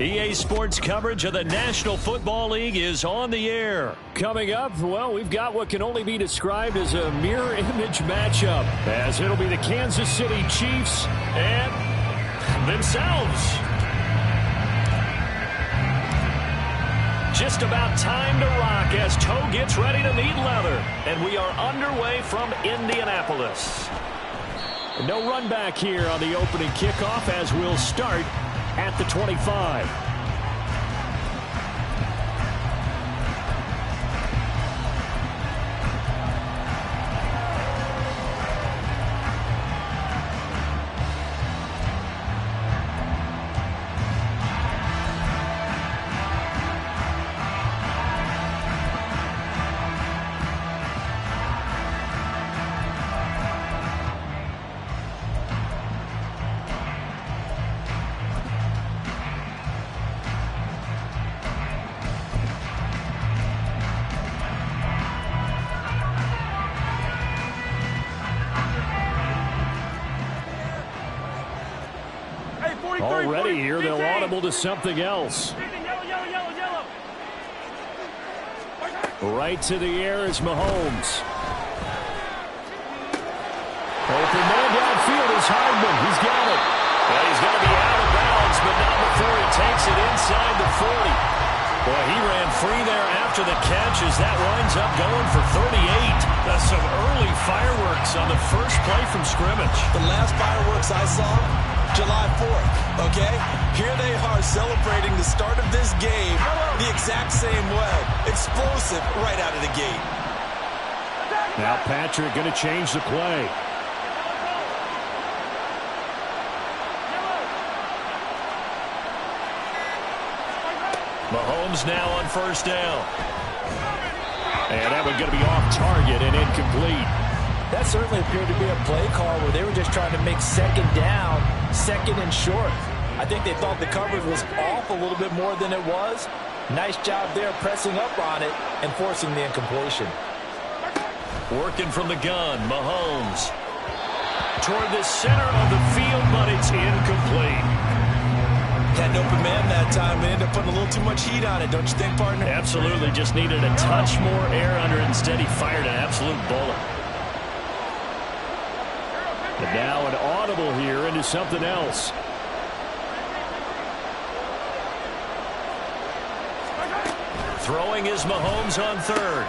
EA Sports coverage of the National Football League is on the air. Coming up, well, we've got what can only be described as a mirror image matchup, as it'll be the Kansas City Chiefs and themselves. Just about time to rock as Toe gets ready to meet leather. And we are underway from Indianapolis. No run back here on the opening kickoff as we'll start at the 25. Already here, they'll audible to something else. Right to the air is Mahomes. Open man downfield is Hardman. He's got it. Well, he's going to be out of bounds, but not before he takes it inside the 40. Boy, he ran free there after the catch as that winds up going for 38. That's some early fireworks on the first play from scrimmage. The last fireworks I saw, July 4th, okay? Here they are celebrating the start of this game the exact same way. Explosive right out of the gate. Now Patrick going to change the play. Mahomes now on first down. And that one's going to be off target and incomplete. That certainly appeared to be a play call where they were just trying to make second down, second and short. I think they thought the coverage was off a little bit more than it was. Nice job there pressing up on it and forcing the incompletion. Working from the gun, Mahomes. Toward the center of the field, but it's incomplete. Had an open man that time. They ended up putting a little too much heat on it, don't you think, partner? Absolutely. Just needed a touch more air under it. Instead, he fired an absolute bullet. And now an audible here into something else. Throwing is Mahomes on third.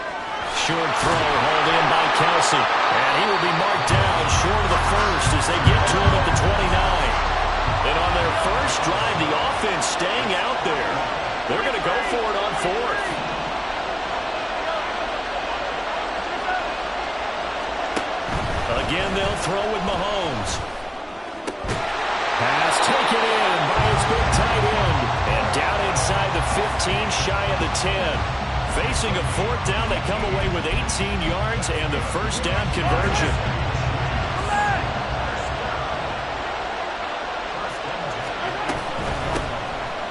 Short throw hauled in by Kelsey. And he will be marked down short of the first as they get to him at the 29. And on their first drive, the offense staying out there. They're going to go for it on fourth. Again, they'll throw with Mahomes. Pass taken in by his big tight end. And down inside the 15, shy of the 10. Facing a fourth down, they come away with 18 yards and the first down conversion.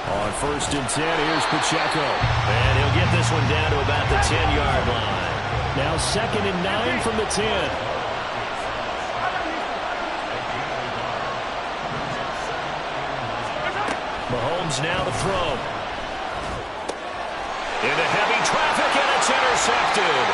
On first and 10, here's Pacheco. And he'll get this one down to about the 10-yard line. Now second and 9 from the 10. Mahomes now to throw. Into heavy traffic, and it's intercepted.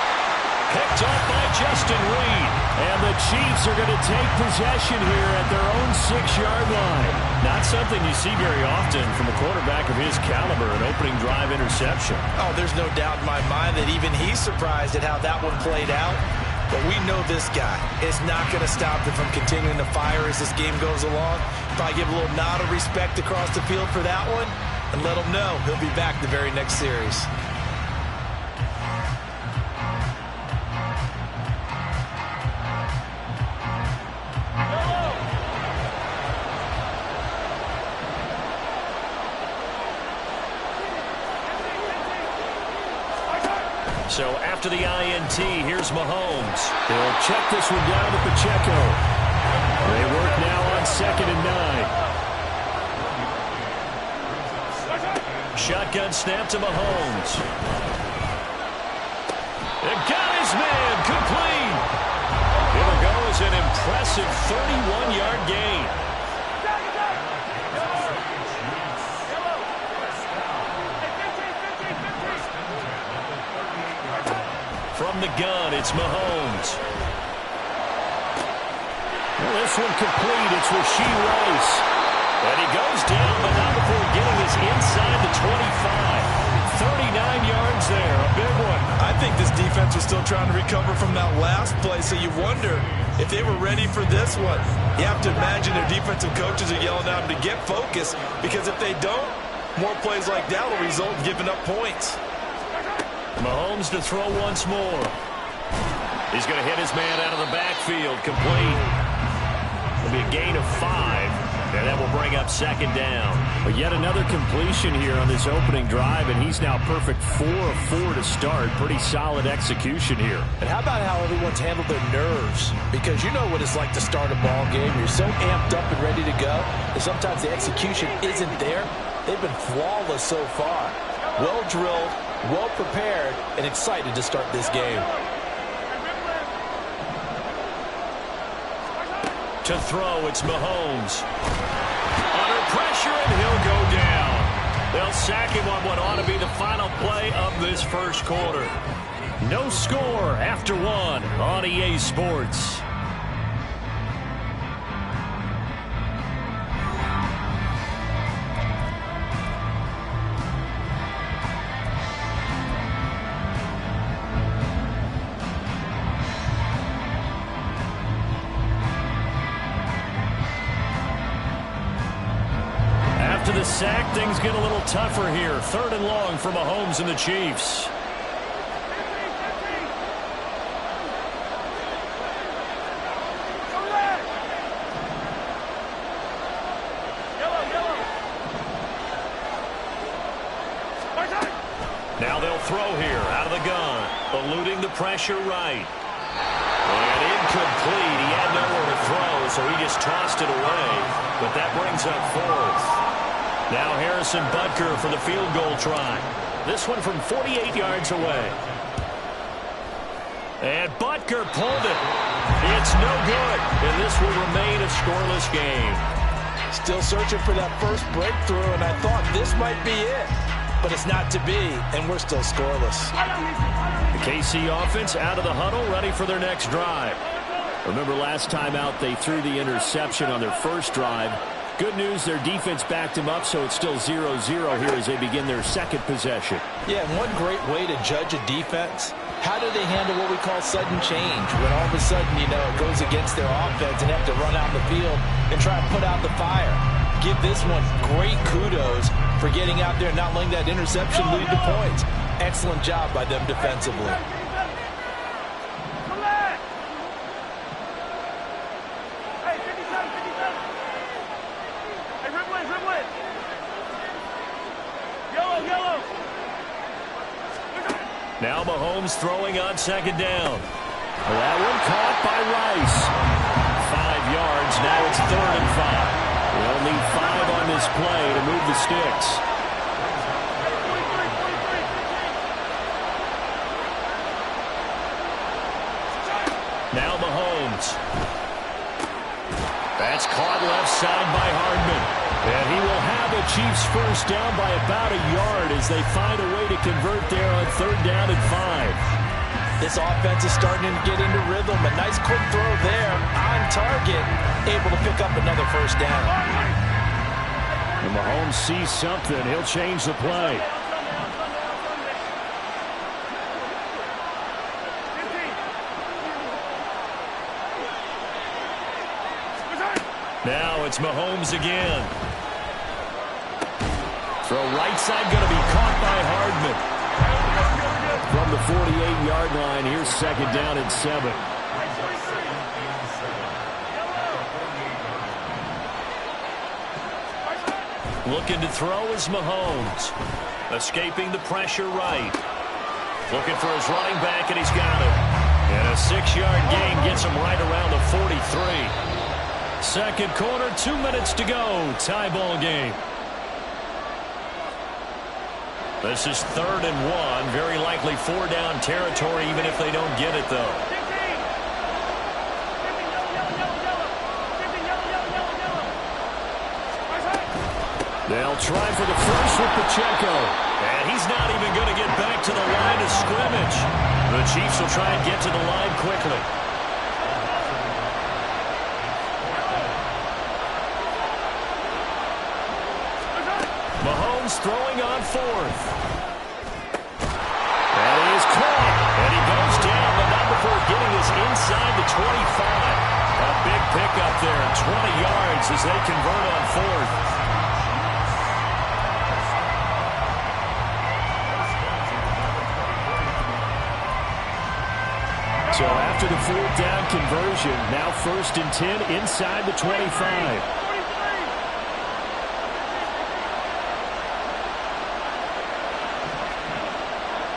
Picked up by Justin Reed. And the Chiefs are going to take possession here at their own 6-yard line. Not something you see very often from a quarterback of his caliber, an opening drive interception. Oh, there's no doubt in my mind that even he's surprised at how that one played out. But we know this guy is not going to stop him from continuing to fire as this game goes along. Probably give a little nod of respect across the field for that one and let him know he'll be back the very next series. So after the INT, here's Mahomes. He'll check this one down to Pacheco. They work now on second and 9. Shotgun snap to Mahomes. And got his man complete. Here goes an impressive 31-yard gain. From the gun, it's Mahomes. Well, this one complete. It's Rashee Rice. And he goes down, but not before getting his inside the 25. 39 yards there, a big one. I think this defense was still trying to recover from that last play, so you wonder if they were ready for this one. You have to imagine their defensive coaches are yelling at them to get focused, because if they don't, more plays like that will result in giving up points. Mahomes to throw once more. He's going to hit his man out of the backfield. Complete. It'll be a gain of 5. And that will bring up second down. But yet another completion here on this opening drive, and he's now perfect 4 of 4 to start. Pretty solid execution here. And how about how everyone's handled their nerves? Because you know what it's like to start a ball game. You're so amped up and ready to go, and sometimes the execution isn't there. They've been flawless so far. Well drilled, well prepared, and excited to start this game. To throw, it's Mahomes. Under pressure, and he'll go down. They'll sack him on what ought to be the final play of this first quarter. No score after 1 on EA Sports. sack, things get a little tougher here. 3rd and long for Mahomes and the Chiefs. Now they'll throw here out of the gun, eluding the pressure right. And incomplete. He had nowhere to throw, so he just tossed it away. But that brings up 4th. Now Harrison Butker for the field goal try. This one from 48 yards away. And Butker pulled it. It's no good. And this will remain a scoreless game. Still searching for that first breakthrough, and I thought this might be it. But it's not to be, and we're still scoreless. The KC offense out of the huddle, ready for their next drive. Remember last time out, they threw the interception on their first drive. Good news, their defense backed them up, so it's still 0-0 here as they begin their second possession. Yeah, and one great way to judge a defense, how do they handle what we call sudden change? When all of a sudden, you know, it goes against their offense and have to run out the field and try to put out the fire. Give this one great kudos for getting out there and not letting that interception lead to points. Excellent job by them defensively. Now Mahomes throwing on 2nd down. That one caught by Rice. 5 yards. Now it's 3rd and 5. They'll need 5 on this play to move the sticks. Now Mahomes. That's caught left side by Hardman. And he will have a Chiefs first down by about a yard as they find a way to convert there on 3rd down and 5. This offense is starting to get into rhythm. A nice quick throw there on target. Able to pick up another first down. And Mahomes sees something. He'll change the play. Now it's Mahomes again. Throw right side going to be caught by Hardman. From the 48-yard line, here's 2nd down and 7. Looking to throw is Mahomes. Escaping the pressure right. Looking for his running back, and he's got it. And a 6-yard gain gets him right around the 43. 2nd quarter, 2 minutes to go. Tie ball game. This is 3rd and 1. Very likely 4-down territory, even if they don't get it, though. They'll try for the first with Pacheco. And he's not even going to get back to the line of scrimmage. The Chiefs will try and get to the line quickly. Mahomes throwing on 4th. And he is caught. And he goes down. The number 4 getting us inside the 25. A big pickup there. 20 yards as they convert on 4th. So after the 4th down conversion, now 1st and 10 inside the 25.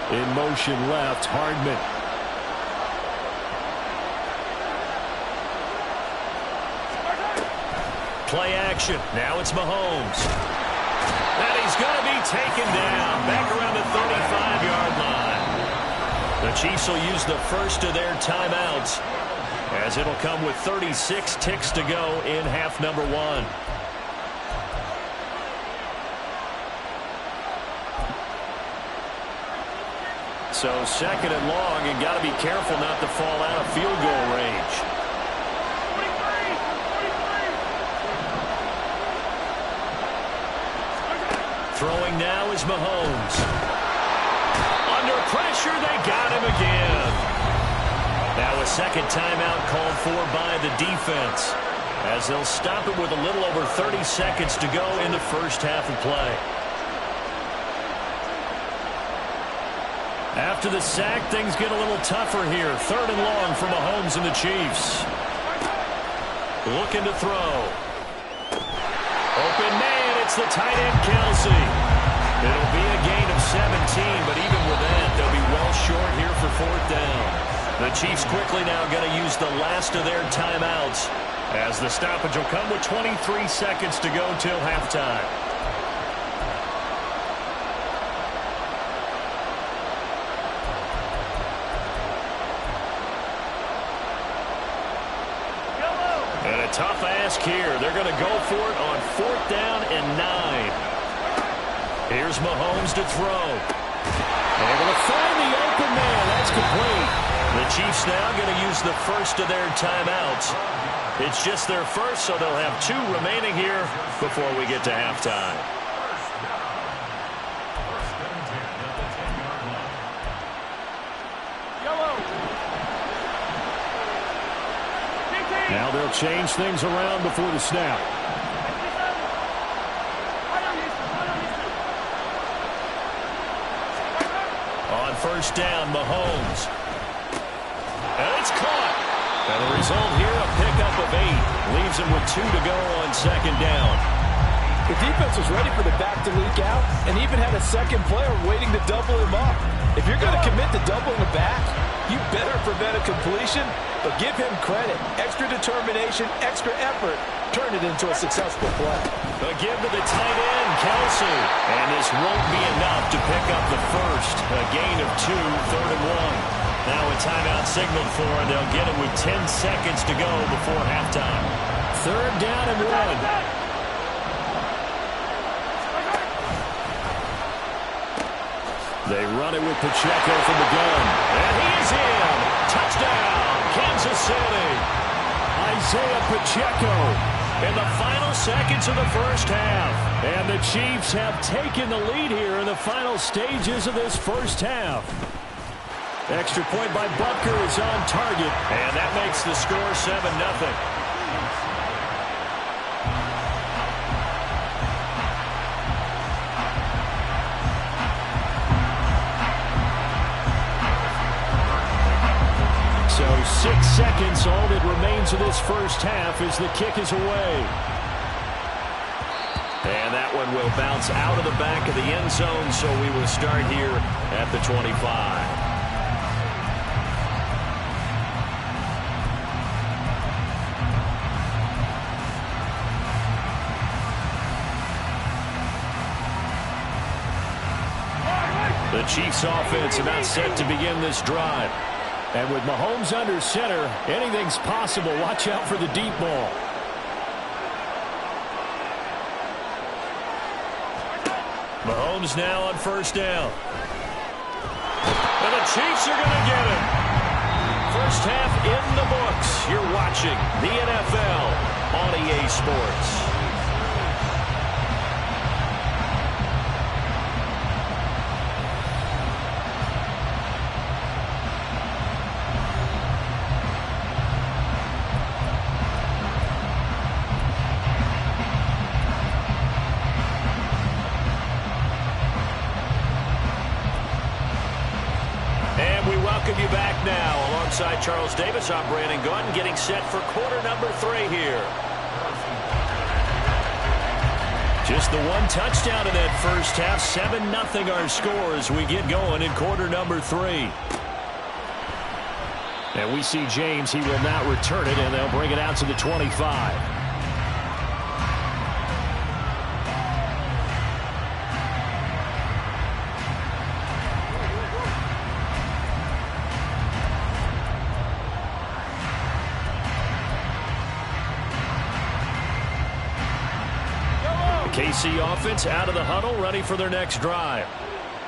In motion left, Hardman. Play action. Now it's Mahomes. And he's going to be taken down back around the 35-yard line. The Chiefs will use the first of their timeouts as it'll come with 36 ticks to go in half number 1. So 2nd and long, and got to be careful not to fall out of field goal range. Throwing now is Mahomes. Under pressure, they got him again. Now a second timeout called for by the defense. as they'll stop it with a little over 30 seconds to go in the first half of play. After the sack, things get a little tougher here. 3rd and long for Mahomes and the Chiefs. Looking to throw. Open man, it's the tight end, Kelsey. It'll be a gain of 17, but even with that, they'll be well short here for 4th down. The Chiefs quickly now going to use the last of their timeouts, as the stoppage will come with 23 seconds to go till halftime. And a tough ask here. They're going to go for it on 4th down and 9. Here's Mahomes to throw. Able to find the open man. That's complete. The Chiefs now going to use the first of their timeouts. It's just their first, so they'll have 2 remaining here before we get to halftime. Now they'll change things around before the snap. On 1st down, Mahomes. And it's caught. And the result here, a pickup of 8. Leaves him with 2 to go on 2nd down. The defense was ready for the back to leak out and even had a second player waiting to double him up. If you're going to commit to doubling the back, you better prevent a completion, but give him credit. Extra determination, extra effort, turn it into a successful play. A give to the tight end, Kelsey. And this won't be enough to pick up the first. A gain of 2, 3rd and 1. Now a timeout signaled for, and they'll get it with 10 seconds to go before halftime. 3rd down and 1. They run it with Pacheco from the gun. And he is in. Touchdown, Kansas City. Isaiah Pacheco in the final seconds of the first half. And the Chiefs have taken the lead here in the final stages of this first half. Extra point by Butker is on target. And that makes the score 7-0. So 6 seconds, all that remains of this first half as the kick is away. And that one will bounce out of the back of the end zone, so we will start here at the 25. The Chiefs offense about set to begin this drive. And with Mahomes under center, anything's possible. Watch out for the deep ball. Mahomes now on 1st down. And the Chiefs are going to get him. First half in the books. You're watching the NFL on EA Sports. Welcome you back now. Alongside Charles Davis, I'm Brandon Gaudin, getting set for quarter number 3 here. Just the 1 touchdown in that first half. 7-0 our score as we get going in quarter number 3. And we see James. He will not return it, and they'll bring it out to the 25. KC offense out of the huddle, ready for their next drive.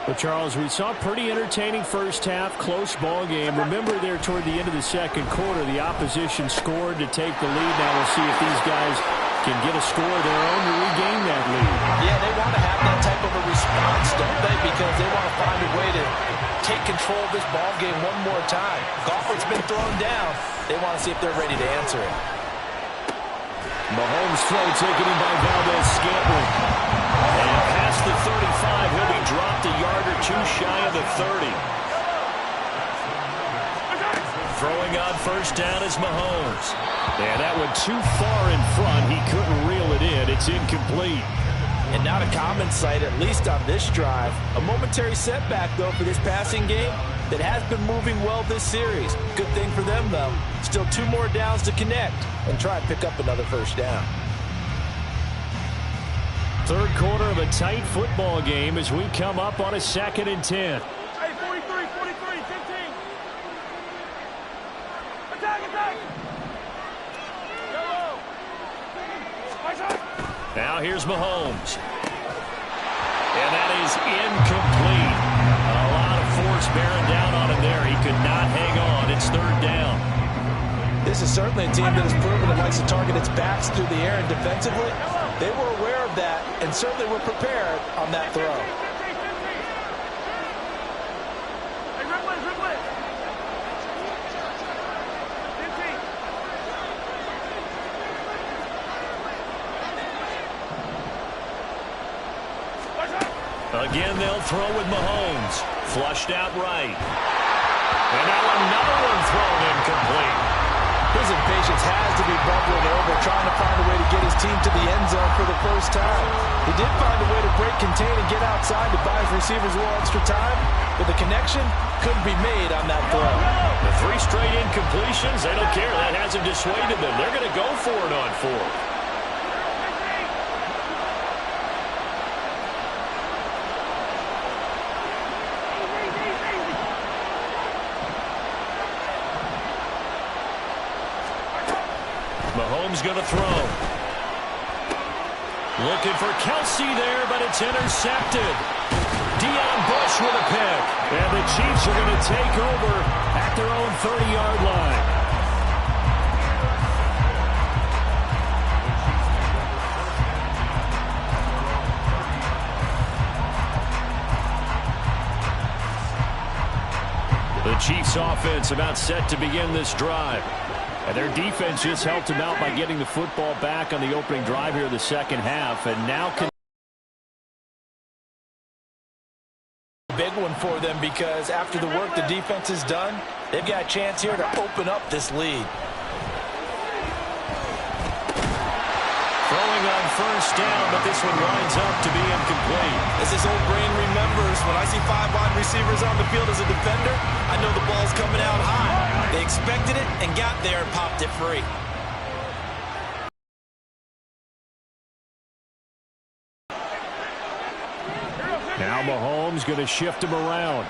But, Charles, we saw a pretty entertaining first half, close ball game. Remember there toward the end of the second quarter, the opposition scored to take the lead. Now we'll see if these guys can get a score of their own to regain that lead. Yeah, they want to have that type of a response, don't they? Because they want to find a way to take control of this ball game one more time. Gauntlet's been thrown down. They want to see if they're ready to answer it. Mahomes' throw taken in by Valdez-Scantling. And past the 35, he'll be dropped a yard or two shy of the 30. Throwing on first down is Mahomes. And that went too far in front. He couldn't reel it in. It's incomplete. And not a common sight, at least on this drive. A momentary setback, though, for this passing game that has been moving well this series. Good thing for them, though. Still 2 more downs to connect and try and pick up another first down. Third quarter of a tight football game as we come up on a 2nd and 10. Hey, 43, 15. Attack! Yellow! Now here's Mahomes. And that is incomplete. A lot of force bearing down on him there. He could not hang on. It's 3rd down. This is certainly a team that has proven it likes to target its backs through the air, and defensively, they were aware of that and certainly were prepared on that throw. Hey, dribble it. 15. Again, they'll throw with Mahomes. Flushed out right. And now another one thrown incomplete. His impatience has to be bubbling over, trying to find a way to get his team to the end zone for the first time. He did find a way to break, contain, and get outside to buy his receivers a little extra time, but the connection couldn't be made on that throw. The 3 straight incompletions, they don't care. That hasn't dissuaded them. They're going to go for it on 4th. Mahomes going to throw. Looking for Kelsey there, but it's intercepted. Deion Bush with a pick. And the Chiefs are going to take over at their own 30-yard line. The Chiefs offense about set to begin this drive. And their defense just helped them out by getting the football back on the opening drive here in the second half. And now big one for them, because after the work the defense has done, they've got a chance here to open up this lead. throwing on first down, but this one winds up to be incomplete. As his old brain remembers, when I see 5 wide receivers on the field as a defender, I know the ball's coming out high. They expected it and got there and popped it free. Now Mahomes going to shift him around.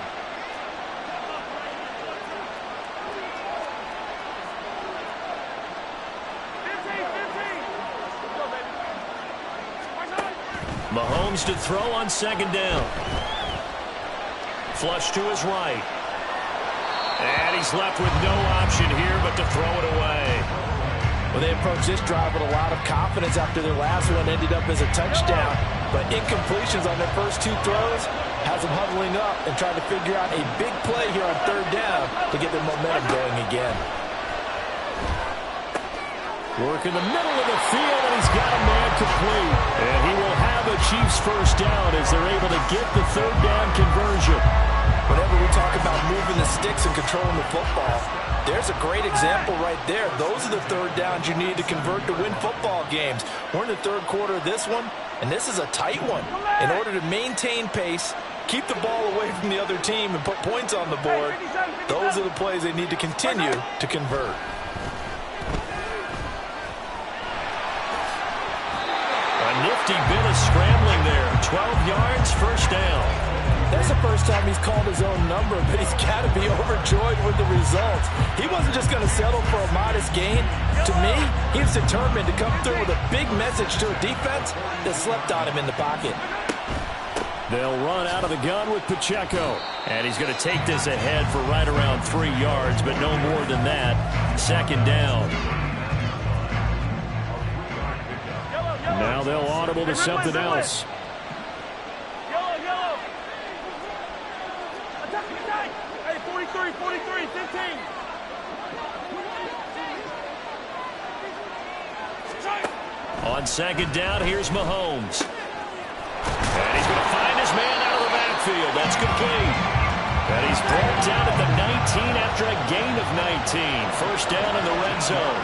Mahomes to throw on second down. Flush to his right. And he's left with no option here but to throw it away. Well, they approached this drive with a lot of confidence after their last one ended up as a touchdown. But incompletions on their first 2 throws has them huddling up and trying to figure out a big play here on third down to get their momentum going again. Work in the middle of the field, and he's got a man complete. And he will have a Chiefs first down as they're able to get the third down conversion. Whenever we talk about moving the sticks and controlling the football, there's a great example right there. Those are the third downs you need to convert to win football games. We're in the third quarter of this one, and this is a tight one. In order to maintain pace, keep the ball away from the other team, and put points on the board, those are the plays they need to continue to convert. A nifty bit of scrambling there. 12 yards, first down. That's the first time he's called his own number, but he's got to be overjoyed with the results. He wasn't just going to settle for a modest gain. To me, he was determined to come through with a big message to a defense that slept on him in the pocket. They'll run out of the gun with Pacheco. And he's going to take this ahead for right around 3 yards, but no more than that. Second down. Now they'll audible to something else. Yellow. Attack. Hey, 43, 15. On second down, here's Mahomes. And he's going to find his man out of the backfield. That's complete. And he's brought down at the 19 after a gain of 19. First down in the red zone.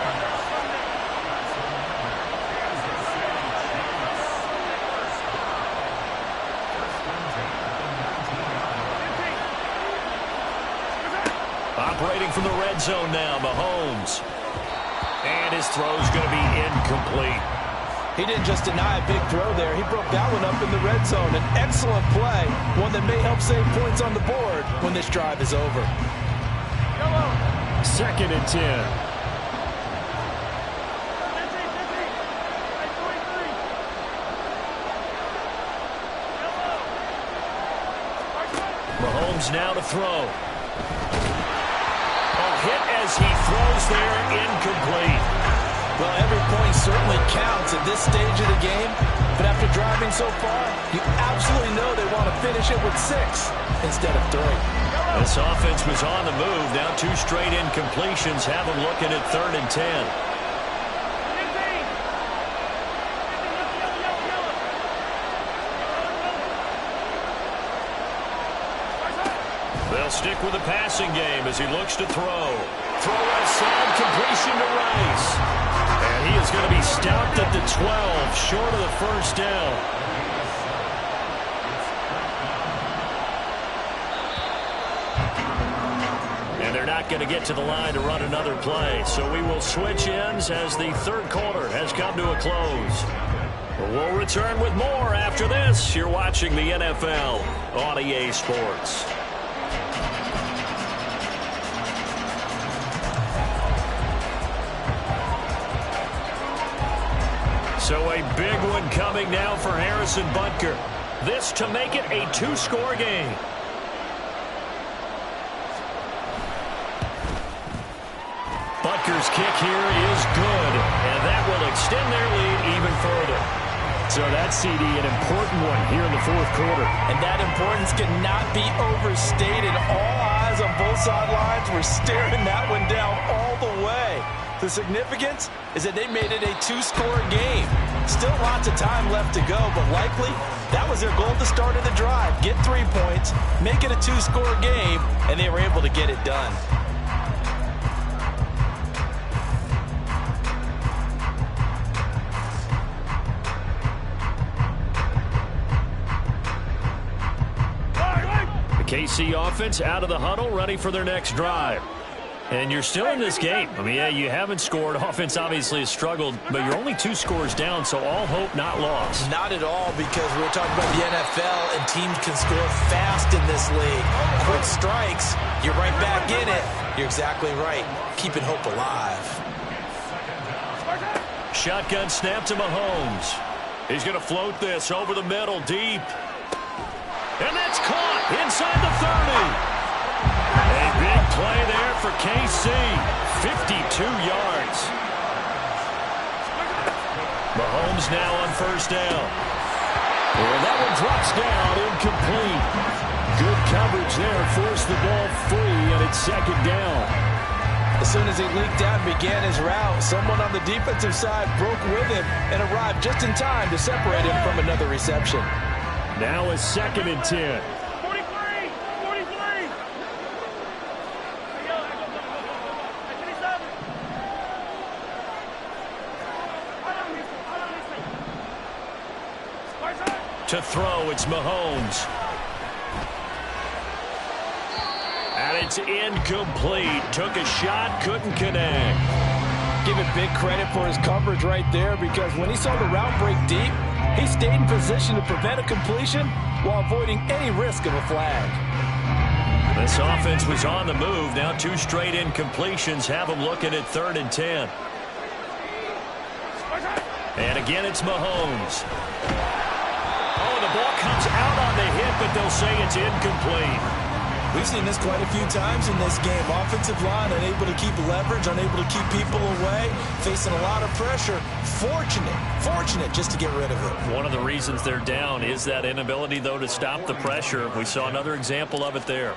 Operating from the red zone now, Mahomes. And his throw's going to be incomplete. He didn't just deny a big throw there. He broke that one up in the red zone. An excellent play, one that may help save points on the board when this drive is over. Second and 10. Mahomes now to throw. Hit as he throws there, incomplete. Well, every point certainly counts at this stage of the game, but after driving so far, you absolutely know they want to finish it with 6 instead of 3. This offense was on the move. Now 2 straight incompletions have them looking at 3rd and 10. They'll stick with the passing game as he looks to throw. Throw left side, completion to Rice. And he is going to be stopped at the 12, short of the first down. And they're not going to get to the line to run another play. So we will switch ends as the 3rd quarter has come to a close. We'll return with more after this. You're watching the NFL on EA Sports. So a big one coming now for Harrison Butker. This to make it a 2-score game. Butker's kick here is good, and that will extend their lead even further. So that's, CD, an important one here in the 4th quarter. And that importance cannot be overstated. All eyes on both sidelines were staring that one down all the way. The significance is that they made it a 2-score game. Still lots of time left to go, but likely that was their goal at the start of the drive. Get 3 points, make it a 2-score game, and they were able to get it done. The KC offense out of the huddle, ready for their next drive. And you're still in this game. I mean, yeah, you haven't scored. Offense obviously has struggled, but you're only 2 scores down, so all hope not lost. Not at all, because we're talking about the NFL, and teams can score fast in this league. Quick strikes, you're right back in it. You're exactly right. Keeping hope alive. Shotgun snap to Mahomes. He's going to float this over the middle, deep. And that's caught inside the 30. A big play there for KC. 52 yards. Mahomes now on first down. And that one drops down, incomplete. Good coverage there, forced the ball free, and it's 2nd down. As soon as he leaked out and began his route, someone on the defensive side broke with him and arrived just in time to separate him from another reception. Now a 2nd and 10. To throw, it's Mahomes. And it's incomplete. Took a shot, couldn't connect. Give it big credit for his coverage right there, because when he saw the route break deep, he stayed in position to prevent a completion while avoiding any risk of a flag. This offense was on the move. Now 2 straight incompletions have them looking at 3rd and 10. And again, it's Mahomes. Oh, the ball comes out on the hit, but they'll say it's incomplete. We've seen this quite a few times in this game. Offensive line unable to keep leverage, unable to keep people away, facing a lot of pressure. Fortunate just to get rid of it. One of the reasons they're down is that inability, though, to stop the pressure. We saw another example of it there.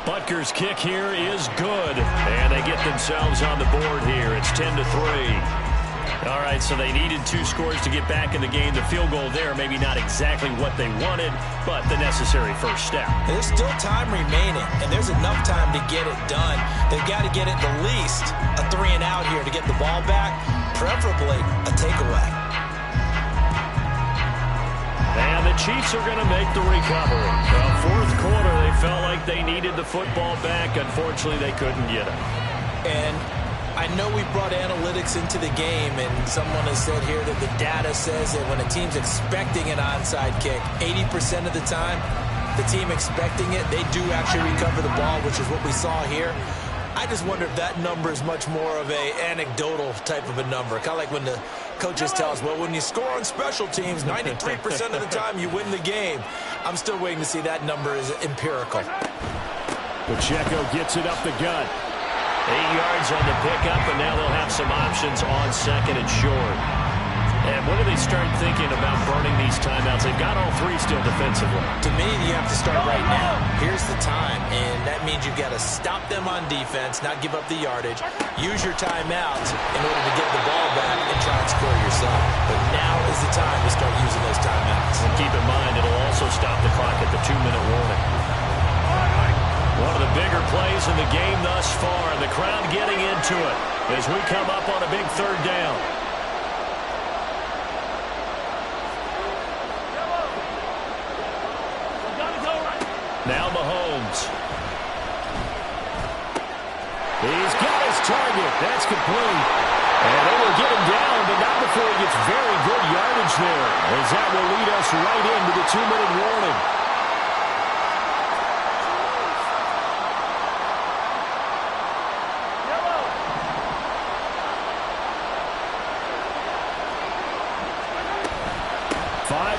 Butker's kick here is good, and they get themselves on the board here. It's 10-3. All right, so they needed 2 scores to get back in the game. The field goal there, maybe not exactly what they wanted, but the necessary first step. There's still time remaining, and there's enough time to get it done. They've got to get it the least a 3-and-out here to get the ball back, preferably a takeaway. And the Chiefs are going to make the recovery. Fourth quarter, they felt like they needed the football back. Unfortunately, they couldn't get it. And I know we brought analytics into the game, and someone has said here that the data says that when a team's expecting an onside kick, 80% of the time, the team expecting it, they do actually recover the ball, which is what we saw here. I just wonder if that number is much more of a anecdotal type of a number. Kind of like when the coaches tell us, well, when you score on special teams, 93% of the time you win the game. I'm still waiting to see that number is empirical. Pacheco gets it up the gut. 8 yards on the pickup, and now they'll have some options on second and short. And when do they start thinking about burning these timeouts? They've got all 3 still defensively. To me, you have to start right now. Here's the time, and that means you've got to stop them on defense, not give up the yardage. Use your timeouts in order to get the ball back and try and score yourself. But now is the time to start using those timeouts. And keep in mind, it'll also stop the clock at the 2-minute warning. One of the bigger plays in the game thus far, and the crowd getting into it as we come up on a big 3rd down. Now Mahomes. He's got his target. That's complete. And they will get him down, but not before he gets very good yardage there, as that will lead us right into the 2-minute warning.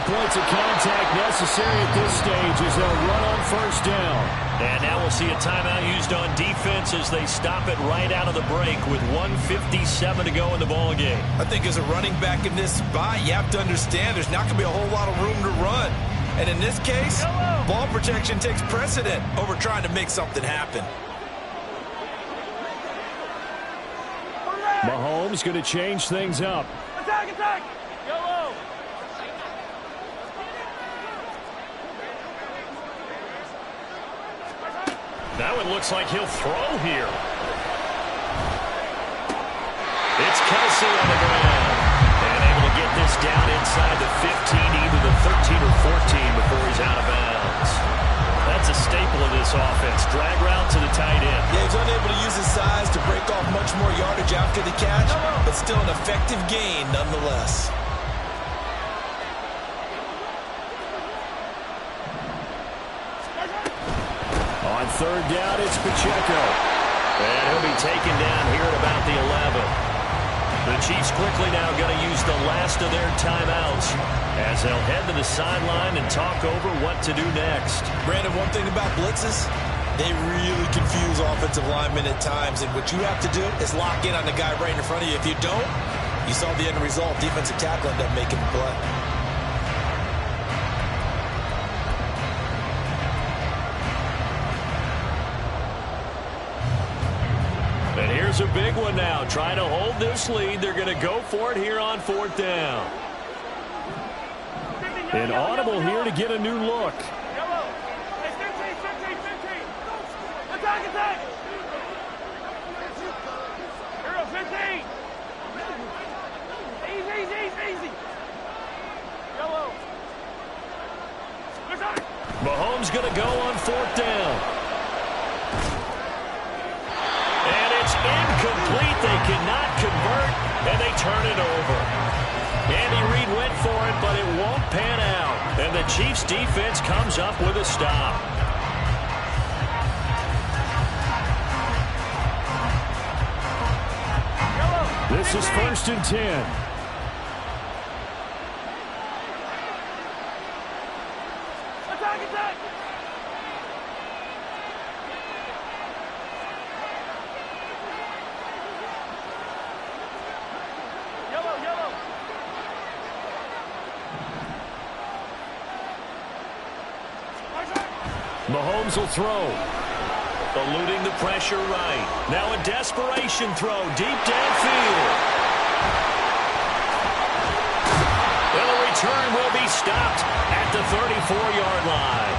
Points of contact necessary at this stage as they'll run on 1st down. And now we'll see a timeout used on defense as they stop it right out of the break with 1:57 to go in the ball game. I think as a running back in this spot, you have to understand there's not going to be a whole lot of room to run. And in this case, ball protection takes precedent over trying to make something happen. Mahomes going to change things up. Attack, attack! Yellow! Now it looks like he'll throw here. It's Kelsey on the ground. And able to get this down inside the 15, either the 13 or 14 before he's out of bounds. That's a staple of this offense. Drag route to the tight end. Yeah, he's unable to use his size to break off much more yardage after the catch, but still an effective gain nonetheless. On 3rd down, it's Pacheco. And he'll be taken down here at about the 11. The Chiefs quickly now going to use the last of their timeouts as they'll head to the sideline and talk over what to do next. Brandon, one thing about blitzes, they really confuse offensive linemen at times, and what you have to do is lock in on the guy right in front of you. If you don't, you saw the end result. Defensive tackle ended up making the play. And here's a big one now. Trying to hold this lead. They're going to go for it here on 4th down. An audible here to get a new look. Yellow! Hey, 15, 15, 15! Attack, attack! Hero, 15! Easy, easy, easy! Yellow! Attack! Mahomes going to go on 4th down. Incomplete. They cannot convert, and they turn it over. Andy Reid went for it, but it won't pan out. And the Chiefs' defense comes up with a stop. This is 1st and 10. Attack, attack! Mahomes will throw. Eluding the pressure right. Now a desperation throw deep downfield. return will be stopped at the 34-yard line.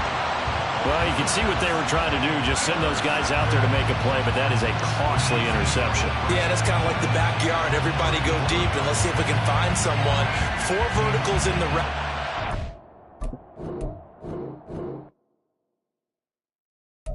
Well, you can see what they were trying to do, just send those guys out there to make a play, but that is a costly interception. Yeah, that's kind of like the backyard. Everybody go deep, and let's see if we can find someone. 4 verticals in the route.